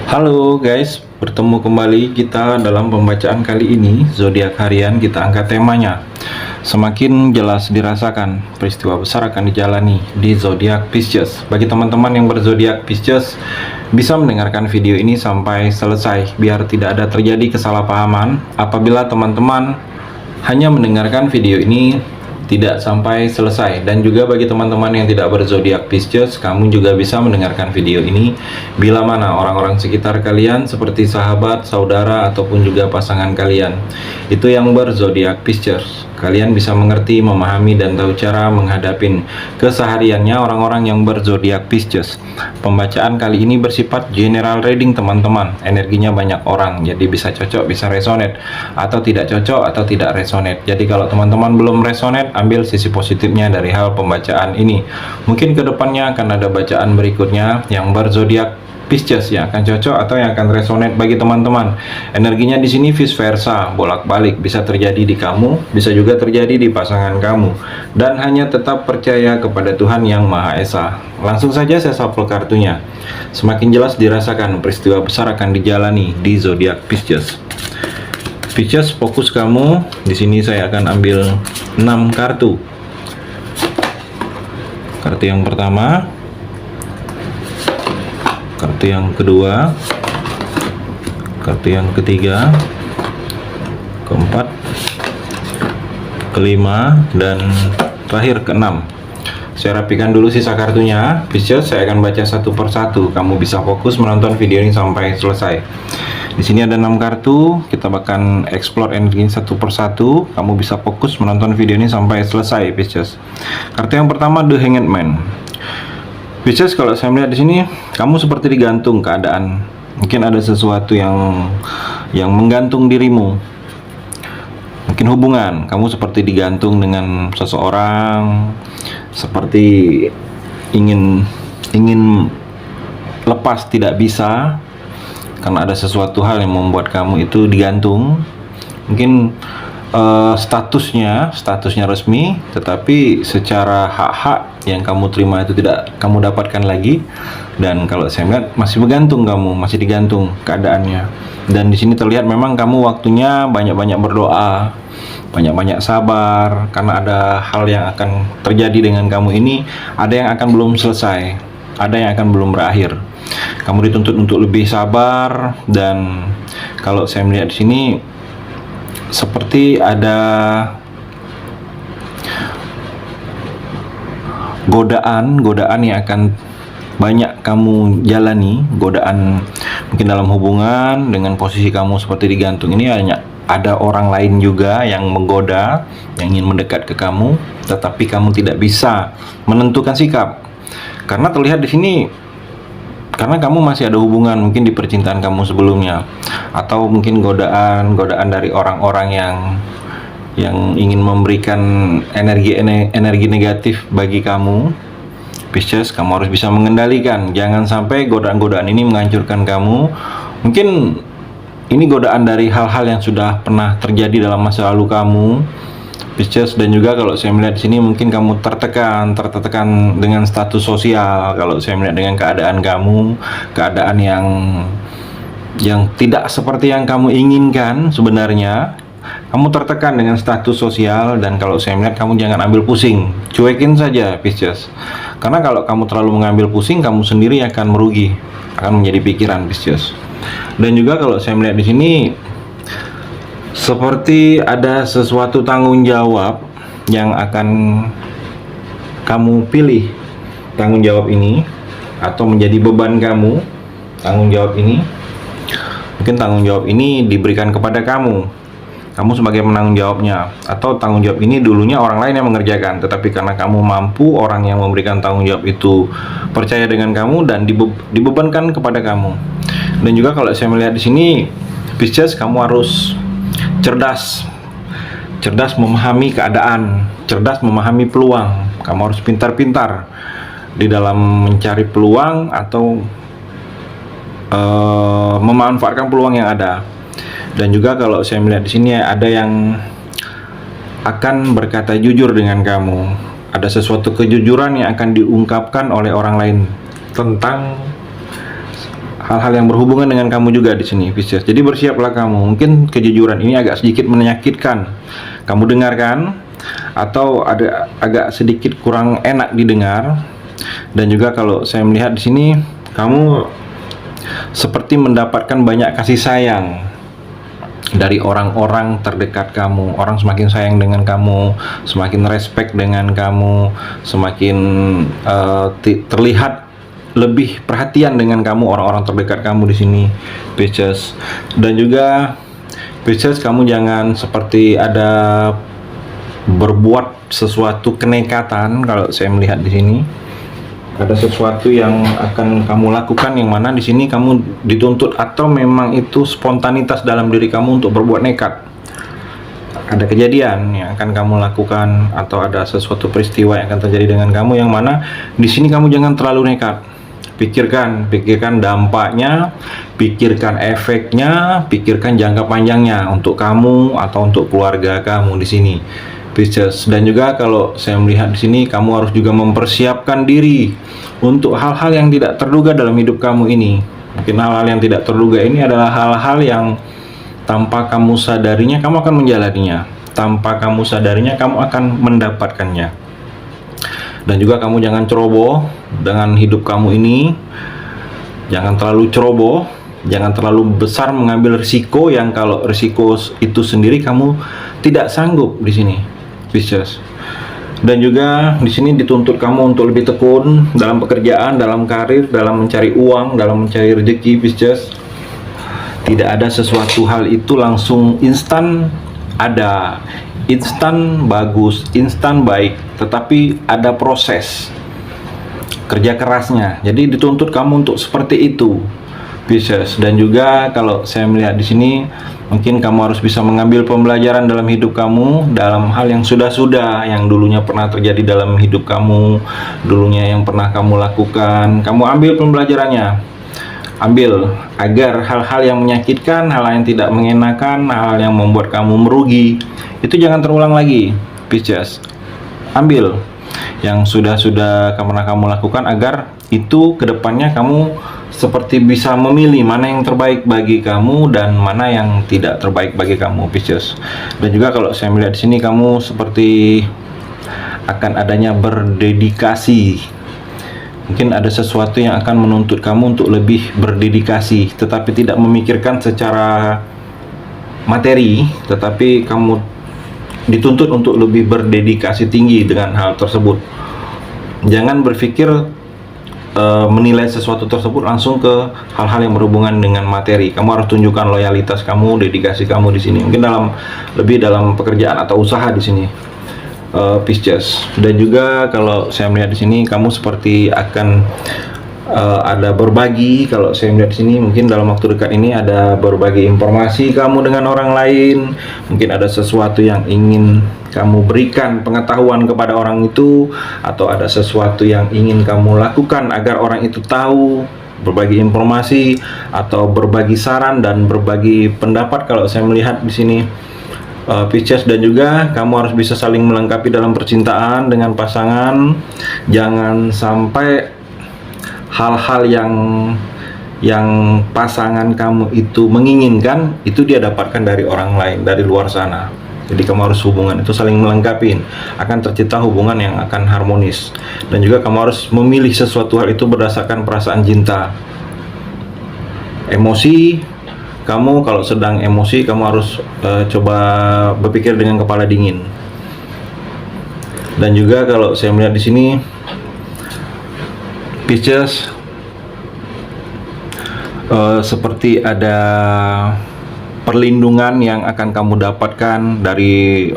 Halo guys, bertemu kembali kita dalam pembacaan kali ini. Zodiak harian kita angkat temanya. Semakin jelas dirasakan, peristiwa besar akan dijalani di zodiak Pisces. Bagi teman-teman yang berzodiak Pisces, bisa mendengarkan video ini sampai selesai biar tidak ada terjadi kesalahpahaman apabila teman-teman hanya mendengarkan video ini tidak sampai selesai. Dan juga bagi teman-teman yang tidak berzodiak Pisces, kamu juga bisa mendengarkan video ini bila mana orang-orang sekitar kalian seperti sahabat, saudara, ataupun juga pasangan kalian itu yang berzodiak Pisces. Kalian bisa mengerti, memahami, dan tahu cara menghadapi kesehariannya orang-orang yang berzodiak Pisces. Pembacaan kali ini bersifat general reading teman-teman. Energinya banyak orang, jadi bisa cocok, bisa resonate, atau tidak cocok, atau tidak resonate. Jadi kalau teman-teman belum resonate, ambil sisi positifnya dari hal pembacaan ini. Mungkin kedepannya akan ada bacaan berikutnya yang berzodiak Pisces yang akan cocok atau yang akan resonate bagi teman-teman. Energinya di sini vice versa, bolak-balik, bisa terjadi di kamu, bisa juga terjadi di pasangan kamu. Dan hanya tetap percaya kepada Tuhan Yang Maha Esa. Langsung saja saya shuffle kartunya. Semakin jelas dirasakan, peristiwa besar akan dijalani di zodiak Pisces. Pisces, fokus kamu. Di sini saya akan ambil 6 kartu. Kartu yang pertama, kartu yang kedua, kartu yang ketiga, keempat, kelima, dan terakhir keenam. Saya rapikan dulu sisa kartunya. Pisces, saya akan baca satu persatu. Kamu bisa fokus menonton video ini sampai selesai. Di sini ada 6 kartu. Kita akan explore energi satu persatu. Kamu bisa fokus menonton video ini sampai selesai, Pisces. Kartu yang pertama, The Hanged Man. Pisces, kalau saya melihat di sini, kamu seperti digantung keadaan. Mungkin ada sesuatu yang menggantung dirimu. Mungkin hubungan, kamu seperti digantung dengan seseorang, seperti ingin lepas tidak bisa, karena ada sesuatu hal yang membuat kamu itu digantung. Mungkin statusnya resmi, tetapi secara hak-hak yang kamu terima itu tidak kamu dapatkan lagi. Dan kalau saya melihat masih bergantung, kamu masih digantung keadaannya. Dan di sini terlihat memang kamu waktunya banyak-banyak berdoa, banyak-banyak sabar, karena ada hal yang akan terjadi dengan kamu ini. Ada yang akan belum selesai, ada yang akan belum berakhir. Kamu dituntut untuk lebih sabar. Dan kalau saya melihat di sini seperti ada godaan yang akan banyak kamu jalani. Godaan mungkin dalam hubungan dengan posisi kamu seperti digantung ini, hanya ada orang lain juga yang menggoda, yang ingin mendekat ke kamu, tetapi kamu tidak bisa menentukan sikap. Karena terlihat di sini, karena kamu masih ada hubungan mungkin di percintaan kamu sebelumnya, atau mungkin godaan dari orang-orang yang ingin memberikan energi negatif bagi kamu. Pisces, kamu harus bisa mengendalikan, jangan sampai godaan-godaan ini menghancurkan kamu. Mungkin ini godaan dari hal-hal yang sudah pernah terjadi dalam masa lalu kamu, Pisces. Dan juga kalau saya melihat di sini, mungkin kamu tertekan dengan status sosial. Kalau saya melihat dengan keadaan kamu, keadaan yang tidak seperti yang kamu inginkan sebenarnya, kamu tertekan dengan status sosial. Dan kalau saya melihat, kamu jangan ambil pusing, cuekin saja, Pisces. Karena kalau kamu terlalu mengambil pusing, kamu sendiri akan merugi, akan menjadi pikiran, Pisces. Dan juga kalau saya melihat di sini, seperti ada sesuatu tanggung jawab yang akan kamu pilih. Tanggung jawab ini atau menjadi beban kamu. Tanggung jawab ini, mungkin tanggung jawab ini diberikan kepada kamu sebagai penanggung jawabnya. Atau tanggung jawab ini dulunya orang lain yang mengerjakan, tetapi karena kamu mampu, orang yang memberikan tanggung jawab itu percaya dengan kamu dan dibebankan kepada kamu. Dan juga kalau saya melihat di sini, Pisces, kamu harus cerdas memahami keadaan, cerdas memahami peluang. Kamu harus pintar-pintar di dalam mencari peluang atau memanfaatkan peluang yang ada. Dan juga kalau saya melihat di sini, ada yang akan berkata jujur dengan kamu. Ada sesuatu kejujuran yang akan diungkapkan oleh orang lain tentang hal-hal yang berhubungan dengan kamu juga di sini, Pisces. Jadi bersiaplah kamu. Mungkin kejujuran ini agak sedikit menyakitkan kamu dengarkan, atau ada agak sedikit kurang enak didengar. Dan juga kalau saya melihat di sini, kamu seperti mendapatkan banyak kasih sayang dari orang-orang terdekat kamu. Orang semakin sayang dengan kamu, semakin respect dengan kamu, semakin terlihat lebih perhatian dengan kamu, orang-orang terdekat kamu di sini, Pisces. Dan juga Pisces, kamu jangan seperti ada berbuat sesuatu kenekatan. Kalau saya melihat di sini ada sesuatu yang akan kamu lakukan yang mana di sini kamu dituntut, atau memang itu spontanitas dalam diri kamu untuk berbuat nekat. Ada kejadian yang akan kamu lakukan, atau ada sesuatu peristiwa yang akan terjadi dengan kamu yang mana di sini kamu jangan terlalu nekat. Pikirkan dampaknya, pikirkan efeknya, pikirkan jangka panjangnya untuk kamu atau untuk keluarga kamu di sini, Pisces. Dan juga kalau saya melihat di sini, kamu harus juga mempersiapkan diri untuk hal-hal yang tidak terduga dalam hidup kamu ini. Mungkin hal-hal yang tidak terduga ini adalah hal-hal yang tanpa kamu sadarinya kamu akan menjalaninya, tanpa kamu sadarinya kamu akan mendapatkannya. Dan juga kamu jangan ceroboh dengan hidup kamu ini. Jangan terlalu ceroboh, jangan terlalu besar mengambil risiko yang kalau risiko itu sendiri kamu tidak sanggup di sini, Pisces. Dan juga di sini dituntut kamu untuk lebih tekun dalam pekerjaan, dalam karir, dalam mencari uang, dalam mencari rezeki, Pisces. Tidak ada sesuatu hal itu langsung instan ada, instan bagus, instan baik, tetapi ada proses kerja kerasnya. Jadi dituntut kamu untuk seperti itu, Pisces. Dan juga kalau saya melihat di sini, mungkin kamu harus bisa mengambil pembelajaran dalam hidup kamu, dalam hal yang sudah-sudah, yang dulunya pernah terjadi dalam hidup kamu, dulunya yang pernah kamu lakukan. Kamu ambil pembelajarannya, ambil agar hal-hal yang menyakitkan, hal yang tidak mengenakan, hal yang membuat kamu merugi, itu jangan terulang lagi, Pisces. Ambil yang sudah-sudah pernah kamu lakukan, agar itu kedepannya kamu seperti bisa memilih mana yang terbaik bagi kamu dan mana yang tidak terbaik bagi kamu, Pisces. Dan juga kalau saya melihat di sini, kamu seperti akan adanya berdedikasi. Mungkin ada sesuatu yang akan menuntut kamu untuk lebih berdedikasi, tetapi tidak memikirkan secara materi, tetapi kamu dituntut untuk lebih berdedikasi tinggi dengan hal tersebut. Jangan berpikir menilai sesuatu tersebut langsung ke hal-hal yang berhubungan dengan materi. Kamu harus tunjukkan loyalitas kamu, dedikasi kamu di sini. Mungkin lebih dalam pekerjaan atau usaha di sini, Pisces. Dan juga kalau saya melihat di sini, kamu seperti akan ada berbagi. Kalau saya melihat di sini, mungkin dalam waktu dekat ini ada berbagi informasi kamu dengan orang lain. Mungkin ada sesuatu yang ingin kamu berikan pengetahuan kepada orang itu, atau ada sesuatu yang ingin kamu lakukan agar orang itu tahu, berbagi informasi atau berbagi saran dan berbagi pendapat. Kalau saya melihat di sini, Pisces. Dan juga kamu harus bisa saling melengkapi dalam percintaan dengan pasangan. Jangan sampai hal-hal yang pasangan kamu itu menginginkan itu dia dapatkan dari orang lain, dari luar sana. Jadi kamu harus hubungan itu saling melengkapi, akan tercipta hubungan yang akan harmonis. Dan juga kamu harus memilih sesuatu hal itu berdasarkan perasaan cinta. Emosi, kamu kalau sedang emosi, kamu harus coba berpikir dengan kepala dingin. Dan juga kalau saya melihat di sini, Pisces, seperti ada perlindungan yang akan kamu dapatkan dari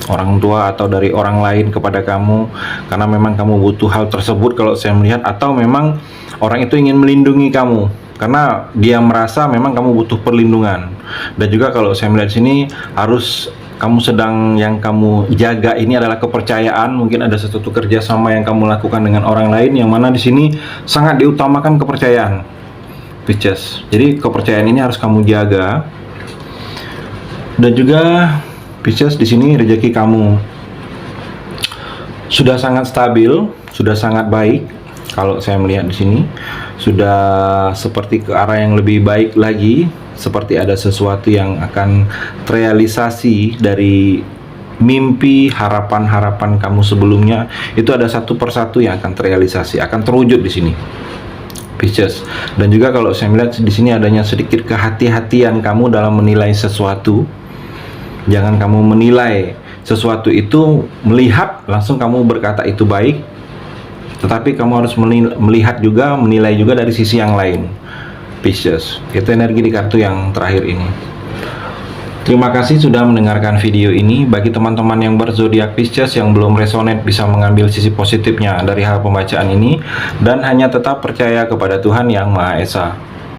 orang tua atau dari orang lain kepada kamu, karena memang kamu butuh hal tersebut kalau saya melihat. Atau memang orang itu ingin melindungi kamu karena dia merasa memang kamu butuh perlindungan. Dan juga kalau saya melihat di sini, harus kamu sedang yang kamu jaga ini adalah kepercayaan. Mungkin ada sesuatu kerjasama yang kamu lakukan dengan orang lain, yang mana di sini sangat diutamakan kepercayaan, Pisces. Jadi kepercayaan ini harus kamu jaga. Dan juga Pisces, di sini rezeki kamu sudah sangat stabil, sudah sangat baik. Kalau saya melihat di sini sudah seperti ke arah yang lebih baik lagi, seperti ada sesuatu yang akan terrealisasi dari mimpi, harapan-harapan kamu sebelumnya. Itu ada satu persatu yang akan terrealisasi, akan terwujud di sini, Pisces. Dan juga kalau saya melihat di sini adanya sedikit kehati-hatian kamu dalam menilai sesuatu. Jangan kamu menilai sesuatu itu melihat langsung kamu berkata itu baik, tetapi kamu harus melihat juga, menilai juga dari sisi yang lain, Pisces. Itu energi di kartu yang terakhir ini. Terima kasih sudah mendengarkan video ini. Bagi teman-teman yang berzodiak Pisces yang belum resonate, bisa mengambil sisi positifnya dari hal pembacaan ini dan hanya tetap percaya kepada Tuhan Yang Maha Esa.